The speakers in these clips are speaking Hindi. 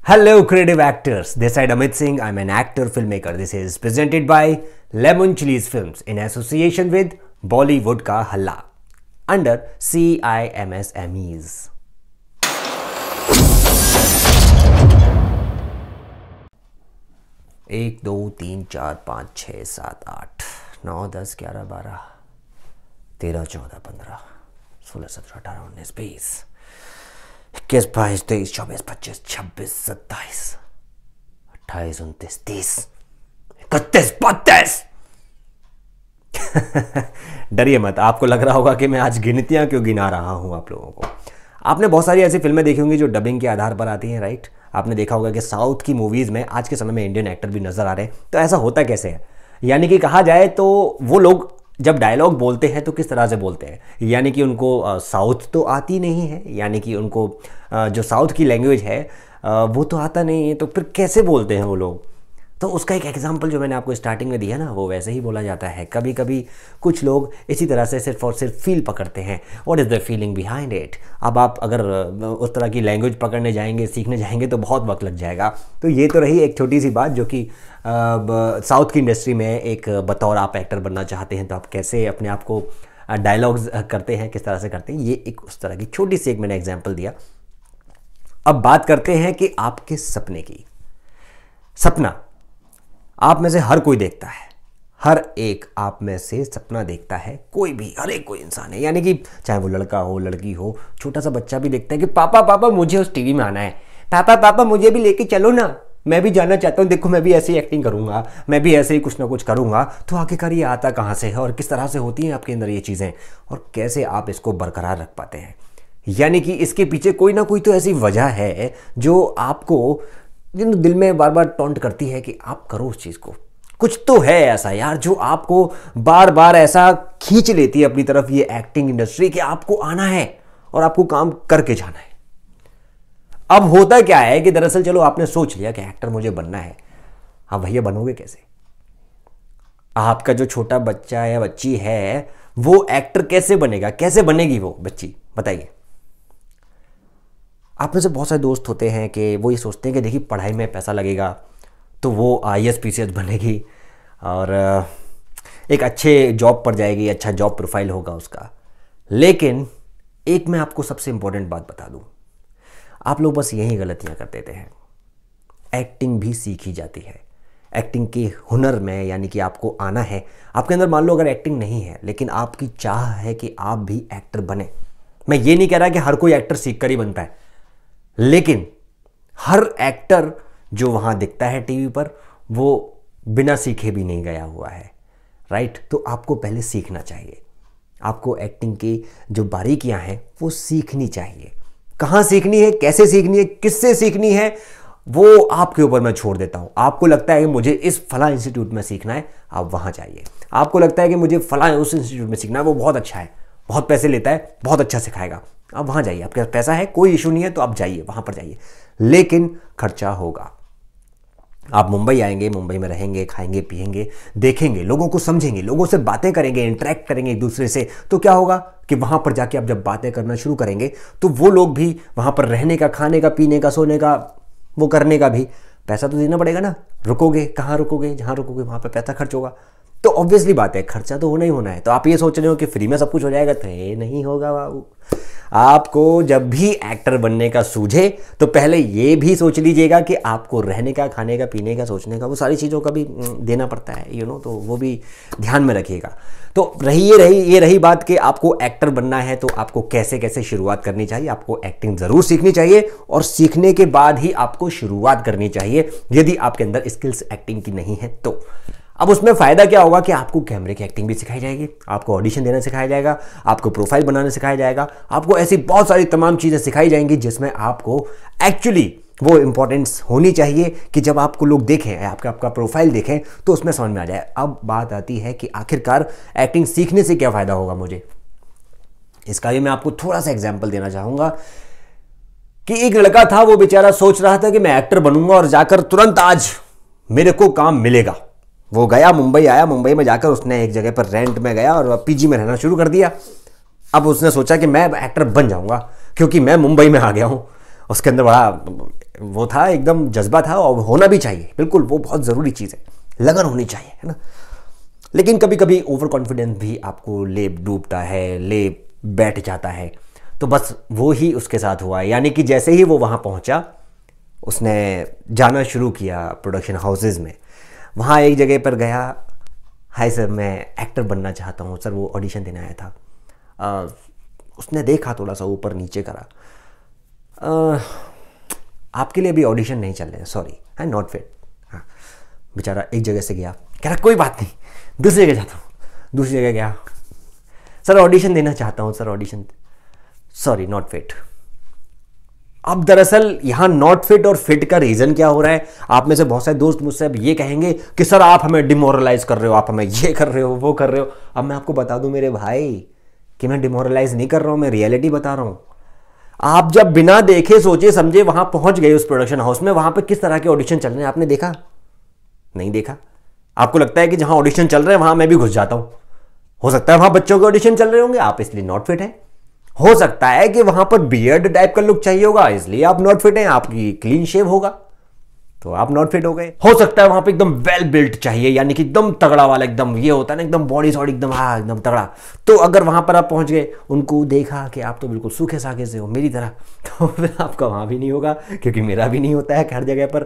Hello, creative actors. This side Amit Singh. I'm an actor filmmaker. This is presented by Lemon Chilies Films in association with Bollywood Ka Halla under CIMSMEs. 1 2 3 4 5 6 7 8 9 10 11 12 13 14 15 16 17 18 19 20 21 22 23 24 25 26 27 28 29 30 31 32 डरिए मत। आपको लग रहा होगा कि मैं आज गिनतियां क्यों गिना रहा हूं आप लोगों को। आपने बहुत सारी ऐसी फिल्में देखी होंगी जो डबिंग के आधार पर आती हैं, राइट। आपने देखा होगा कि साउथ की मूवीज में आज के समय में इंडियन एक्टर भी नजर आ रहे हैं। तो ऐसा होता कैसे है? यानी कि कहा जाए तो वो लोग जब डायलॉग बोलते हैं तो किस तरह से बोलते हैं, यानी कि उनको साउथ तो आती नहीं है, यानी कि उनको जो साउथ की लैंग्वेज है वो तो आता नहीं है, तो फिर कैसे बोलते हैं वो लोग। तो उसका एक एग्जाम्पल जो मैंने आपको स्टार्टिंग में दिया ना, वो वैसे ही बोला जाता है। कभी कभी कुछ लोग इसी तरह से सिर्फ और सिर्फ फील पकड़ते हैं, what is the feeling behind it. अब आप अगर उस तरह की लैंग्वेज पकड़ने जाएंगे, सीखने जाएंगे तो बहुत वक्त लग जाएगा। तो ये तो रही एक छोटी सी बात जो कि साउथ की इंडस्ट्री में एक बतौर आप एक्टर बनना चाहते हैं तो आप कैसे अपने आप को डायलॉग्स करते हैं, किस तरह से करते हैं, ये एक उस तरह की छोटी सी एक मैंने एग्जाम्पल दिया। अब बात करते हैं कि आपके सपने की। सपना आप में से हर कोई देखता है, हर एक आप में से सपना देखता है, कोई भी, हर एक कोई इंसान है। यानी कि चाहे वो लड़का हो, लड़की हो, छोटा सा बच्चा भी देखता है कि पापा पापा मुझे उस टीवी में आना है, पापा पापा मुझे भी लेके चलो ना, मैं भी जाना चाहता हूँ, देखो मैं भी ऐसे ही एक्टिंग करूंगा, मैं भी ऐसे ही कुछ ना कुछ करूंगा। तो आखिरकार ये आता कहाँ से है और किस तरह से होती हैं आपके अंदर ये चीज़ें, और कैसे आप इसको बरकरार रख पाते हैं। यानी कि इसके पीछे कोई ना कोई तो ऐसी वजह है जो आपको दिल में बार बार टॉन्ट करती है कि आप करो उस चीज़ को। कुछ तो है ऐसा यार जो आपको बार बार ऐसा खींच लेती है अपनी तरफ, ये एक्टिंग इंडस्ट्री, कि आपको आना है और आपको काम करके जाना है। अब होता क्या है कि दरअसल चलो आपने सोच लिया कि एक्टर मुझे बनना है, हाँ भैया बनोगे कैसे? आपका जो छोटा बच्चा या बच्ची है वो एक्टर कैसे बनेगा, कैसे बनेगी वो बच्ची, बताइए। आप में से बहुत सारे दोस्त होते हैं कि वो ये सोचते हैं कि देखिए पढ़ाई में पैसा लगेगा तो वो IAS PCS बनेगी और एक अच्छे जॉब पर जाएगी, अच्छा जॉब प्रोफाइल होगा उसका। लेकिन एक मैं आपको सबसे इंपॉर्टेंट बात बता दूं, आप लोग बस यही गलतियां कर देते हैं। एक्टिंग भी सीखी जाती है। एक्टिंग के हुनर में, यानी कि आपको आना है, आपके अंदर मान लो अगर एक्टिंग नहीं है लेकिन आपकी चाह है कि आप भी एक्टर बने। मैं ये नहीं कह रहा कि हर कोई एक्टर सीख कर ही बनता है, लेकिन हर एक्टर जो वहां दिखता है टीवी पर वो बिना सीखे भी नहीं गया हुआ है, राइट। तो आपको पहले सीखना चाहिए। आपको एक्टिंग की जो बारीकियां हैं वो सीखनी चाहिए। कहां सीखनी है, कैसे सीखनी है, किससे सीखनी है, वो आपके ऊपर मैं छोड़ देता हूं। आपको लगता है कि मुझे इस फला इंस्टीट्यूट में सीखना है, आप वहां जाइए। आपको लगता है कि मुझे फला उस इंस्टीट्यूट में सीखना है, वो बहुत अच्छा है, बहुत पैसे लेता है, बहुत अच्छा सिखाएगा, आप वहां जाइए। आपके पास पैसा है, कोई इशू नहीं है, तो आप जाइए, वहां पर जाइए, लेकिन खर्चा होगा। आप मुंबई आएंगे, मुंबई में रहेंगे, खाएंगे पिएंगे, देखेंगे, लोगों को समझेंगे, लोगों से बातें करेंगे, इंटरेक्ट करेंगे एक दूसरे से। तो क्या होगा कि वहां पर जाके आप जब बातें करना शुरू करेंगे तो वो लोग भी वहां पर रहने का, खाने का, पीने का, सोने का, वो करने का भी पैसा तो देना पड़ेगा ना। रुकोगे कहाँ, रुकोगे जहां रुकोगे वहां पर पैसा खर्च होगा। तो ऑब्वियसली बात है खर्चा तो होना ही होना है। तो आप ये सोच रहे हो कि फ्री में सब कुछ हो जाएगा, तो ये नहीं होगा बाबू। आपको जब भी एक्टर बनने का सूझे तो पहले ये भी सोच लीजिएगा कि आपको रहने का, खाने का, पीने का, सोचने का, वो सारी चीज़ों का भी देना पड़ता है, तो वो भी ध्यान में रखिएगा। तो ये रही बात कि आपको एक्टर बनना है तो आपको कैसे कैसे शुरुआत करनी चाहिए। आपको एक्टिंग ज़रूर सीखनी चाहिए और सीखने के बाद ही आपको शुरुआत करनी चाहिए, यदि आपके अंदर स्किल्स एक्टिंग की नहीं है तो। अब उसमें फ़ायदा क्या होगा कि आपको कैमरे की एक्टिंग भी सिखाई जाएगी, आपको ऑडिशन देना सिखाया जाएगा, आपको प्रोफाइल बनाना सिखाया जाएगा, आपको ऐसी बहुत सारी तमाम चीज़ें सिखाई जाएंगी जिसमें आपको एक्चुअली वो इंपॉर्टेंस होनी चाहिए कि जब आपको लोग देखें, आपका प्रोफाइल देखें तो उसमें समझ में आ जाए। अब बात आती है कि आखिरकार एक्टिंग सीखने से क्या फ़ायदा होगा मुझे। इसका भी मैं आपको थोड़ा सा एग्जाम्पल देना चाहूँगा कि एक लड़का था, वो बेचारा सोच रहा था कि मैं एक्टर बनूंगा और जाकर तुरंत आज मेरे को काम मिलेगा। वो गया, मुंबई आया, मुंबई में जाकर उसने एक जगह पर रेंट में गया और PG में रहना शुरू कर दिया। अब उसने सोचा कि मैं एक्टर बन जाऊंगा क्योंकि मैं मुंबई में आ गया हूं। उसके अंदर बड़ा वो था, एकदम जज्बा था, और होना भी चाहिए, बिल्कुल वो बहुत ज़रूरी चीज़ है, लगन होनी चाहिए, है ना। लेकिन कभी कभी ओवर कॉन्फिडेंस भी आपको ले डूबता है, ले बैठ जाता है। तो बस वो ही उसके साथ हुआ, यानी कि जैसे ही वो वहाँ पहुँचा, उसने जाना शुरू किया प्रोडक्शन हाउसेज में। वहाँ एक जगह पर गया, हाय सर मैं एक्टर बनना चाहता हूँ सर, वो ऑडिशन देने आया था। उसने देखा, थोड़ा सा ऊपर नीचे करा, आपके लिए अभी ऑडिशन नहीं चल रहे हैं, सॉरी, आई नॉट फिट। हाँ, बेचारा एक जगह से गया, कह रहा कोई बात नहीं, दूसरी जगह जाता हूँ। दूसरी जगह गया, सर ऑडिशन देना चाहता हूँ sir, audition, sorry not fit. अब दरअसल यहाँ नॉट फिट और फिट का रीजन क्या हो रहा है, आप में से बहुत सारे दोस्त मुझसे अब ये कहेंगे कि सर आप हमें डिमोरलाइज कर रहे हो, आप हमें ये कर रहे हो, वो कर रहे हो। अब मैं आपको बता दूं मेरे भाई कि मैं डिमोरलाइज नहीं कर रहा हूं, मैं रियलिटी बता रहा हूं। आप जब बिना देखे सोचे समझे वहां पहुंच गए उस प्रोडक्शन हाउस में, वहां पर किस तरह के ऑडिशन चल रहे हैं आपने देखा? नहीं देखा। आपको लगता है कि जहां ऑडिशन चल रहे हैं वहां मैं भी घुस जाता हूं। हो सकता है वहां बच्चों के ऑडिशन चल रहे होंगे, आप इसलिए नॉट फिट है। हो सकता है कि वहां पर बियर्ड टाइप का लुक चाहिए होगा, इसलिए आप नॉट फिट हैं, आपकी क्लीन शेव होगा तो आप नॉट फिट हो गए। हो सकता है वहां पे एकदम वेल बिल्ट चाहिए, यानी कि एकदम तगड़ा वाला, एकदम ये होता है ना, एकदम बॉडी सॉडी एकदम, हाँ एकदम तगड़ा। तो अगर वहां पर आप पहुंच गए, उनको देखा कि आप तो बिल्कुल सूखे साखे से हो मेरी तरह, तो फिर आपका वहां भी नहीं होगा, क्योंकि मेरा भी नहीं होता है हर जगह पर।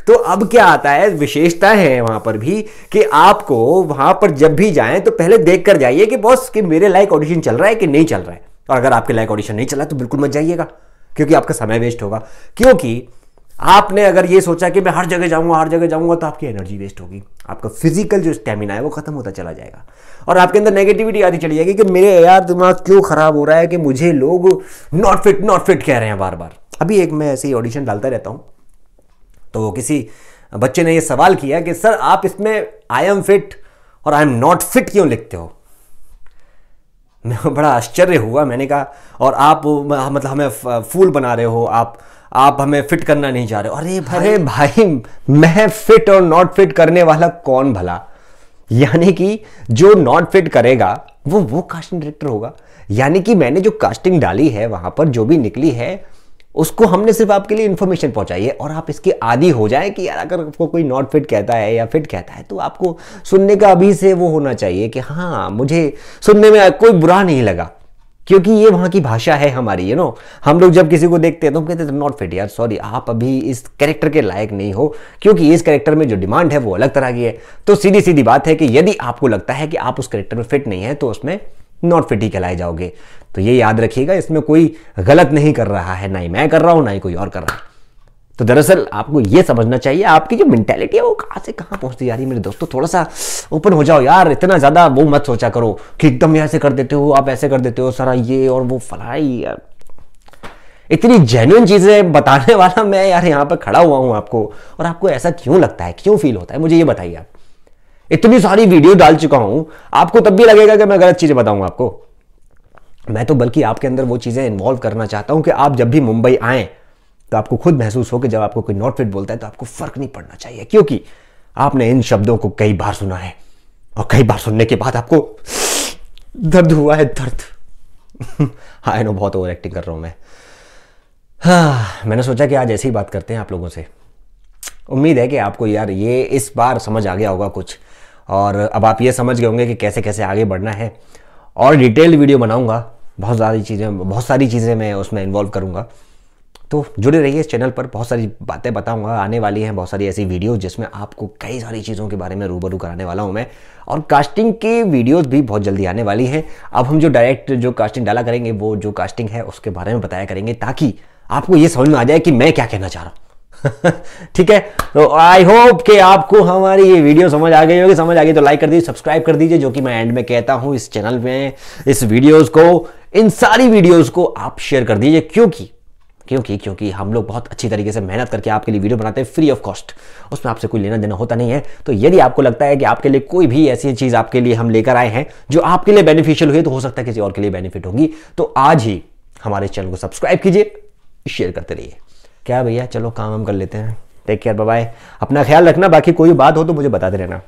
तो अब क्या आता है, विशेषता है वहां पर भी कि आपको वहां पर जब भी जाएं तो पहले देख कर जाइए कि बॉस कि मेरे लायक ऑडिशन चल रहा है कि नहीं चल रहा है। और अगर आपके लायक ऑडिशन नहीं चला तो बिल्कुल मत जाइएगा, क्योंकि आपका समय वेस्ट होगा। क्योंकि आपने अगर ये सोचा कि मैं हर जगह जाऊंगा तो आपकी एनर्जी वेस्ट होगी, आपका फिजिकल जो स्टेमिना है वो खत्म होता चला जाएगा, और आपके अंदर नेगेटिविटी आती चली जाएगी कि मेरे यार दिमाग क्यों खराब हो रहा है कि मुझे लोग नॉट फिट कह रहे हैं बार बार। अभी एक मैं ऐसे ही ऑडिशन डालता रहता हूं, तो किसी बच्चे ने ये सवाल किया कि सर आप इसमें आई एम फिट और आई एम नॉट फिट क्यों लिखते हो? मैं बड़ा आश्चर्य हुआ, मैंने कहा और आप मतलब हमें फूल बना रहे हो, आप हमें फिट करना नहीं चाह रहे हो। अरे भाई मैं फिट और नॉट फिट करने वाला कौन भला? यानी कि जो नॉट फिट करेगा वो कास्टिंग डायरेक्टर होगा। यानी कि मैंने जो कास्टिंग डाली है वहां पर जो भी निकली है उसको हमने सिर्फ आपके लिए इंफॉर्मेशन पहुंचाई है, और आप इसके आदी हो जाए कि यार अगर आपको कोई नॉट फिट कहता है या फिट कहता है तो आपको सुनने का अभी से वो होना चाहिए कि हाँ मुझे सुनने में कोई बुरा नहीं लगा, क्योंकि ये वहां की भाषा है हमारी, हम लोग जब किसी को देखते हैं तो हम कहते हैं नॉट फिट, यार सॉरी आप अभी इस कैरेक्टर के लायक नहीं हो, क्योंकि इस कैरेक्टर में जो डिमांड है वो अलग तरह की है। तो सीधी सीधी बात है कि यदि आपको लगता है कि आप उस कैरेक्टर में फिट नहीं है तो उसमें नॉट फिट ही कहलाए जाओगे। तो ये याद रखिएगा, इसमें कोई गलत नहीं कर रहा है, ना ही मैं कर रहा हूं ना ही कोई और कर रहा है। तो दरअसल आपको ये समझना चाहिए आपकी जो मेंटेलिटी है वो कहां से कहां पहुंचती जा रही है। मेरे दोस्तों थोड़ा सा ओपन हो जाओ यार, इतना ज्यादा वो मत सोचा करो कि एकदम ऐसे कर देते हो, आप ऐसे कर देते हो, सारा ये और वो फलाई। यार इतनी जेन्युइन चीजें बताने वाला मैं यार यहाँ पर खड़ा हुआ हूं आपको, और आपको ऐसा क्यों लगता है, क्यों फील होता है, मुझे ये बताइए। आप इतनी सारी वीडियो डाल चुका हूं, आपको तब भी लगेगा कि मैं गलत चीजें बताऊंगा आपको। मैं तो बल्कि आपके अंदर वो चीजें इन्वॉल्व करना चाहता हूं कि आप जब भी मुंबई आए तो आपको खुद महसूस हो कि जब आपको कोई नॉट फिट बोलता है तो आपको फर्क नहीं पड़ना चाहिए, क्योंकि आपने इन शब्दों को कई बार सुना है, और कई बार सुनने के बाद आपको दर्द हुआ है, दर्द। हाँ नो, बहुत ओवर एक्टिंग कर रहा हूं मैं। हाँ, मैंने सोचा कि आज ऐसी ही बात करते हैं आप लोगों से। उम्मीद है कि आपको यार ये इस बार समझ आ गया होगा कुछ, और अब आप ये समझ गए होंगे कि कैसे कैसे आगे बढ़ना है। और डिटेल्ड वीडियो बनाऊंगा, बहुत सारी चीज़ें मैं उसमें इन्वॉल्व करूंगा। तो जुड़े रहिए इस चैनल पर, बहुत सारी बातें बताऊंगा, आने वाली हैं बहुत सारी ऐसी वीडियो जिसमें आपको कई सारी चीज़ों के बारे में रूबरू कराने वाला हूं मैं। और कास्टिंग की वीडियोस भी बहुत जल्दी आने वाली हैं। अब हम जो डायरेक्ट जो कास्टिंग डाला करेंगे वो जो कास्टिंग है उसके बारे में बताया करेंगे, ताकि आपको ये समझ में आ जाए कि मैं क्या कहना चाह रहा हूँ। ठीक है, तो आई होप कि आपको हमारी ये वीडियो समझ आ गई होगी। समझ आ गई तो लाइक कर दीजिए, सब्सक्राइब कर दीजिए, जो कि मैं एंड में कहता हूं इस चैनल में। इस वीडियोस को, इन सारी वीडियोस को आप शेयर कर दीजिए, क्योंकि हम लोग बहुत अच्छी तरीके से मेहनत करके आपके लिए वीडियो बनाते हैं फ्री ऑफ कॉस्ट, उसमें आपसे कोई लेना देना होता नहीं है। तो यदि आपको लगता है कि आपके लिए कोई भी ऐसी चीज आपके लिए हम लेकर आए हैं जो आपके लिए बेनिफिशियल हुई, तो हो सकता है किसी और के लिए बेनिफिट होगी। तो आज ही हमारे चैनल को सब्सक्राइब कीजिए, शेयर करते रहिए। क्या भैया, चलो काम हम कर लेते हैं। टेक केयर, बाय बाय, अपना ख्याल रखना। बाकी कोई बात हो तो मुझे बताते रहना।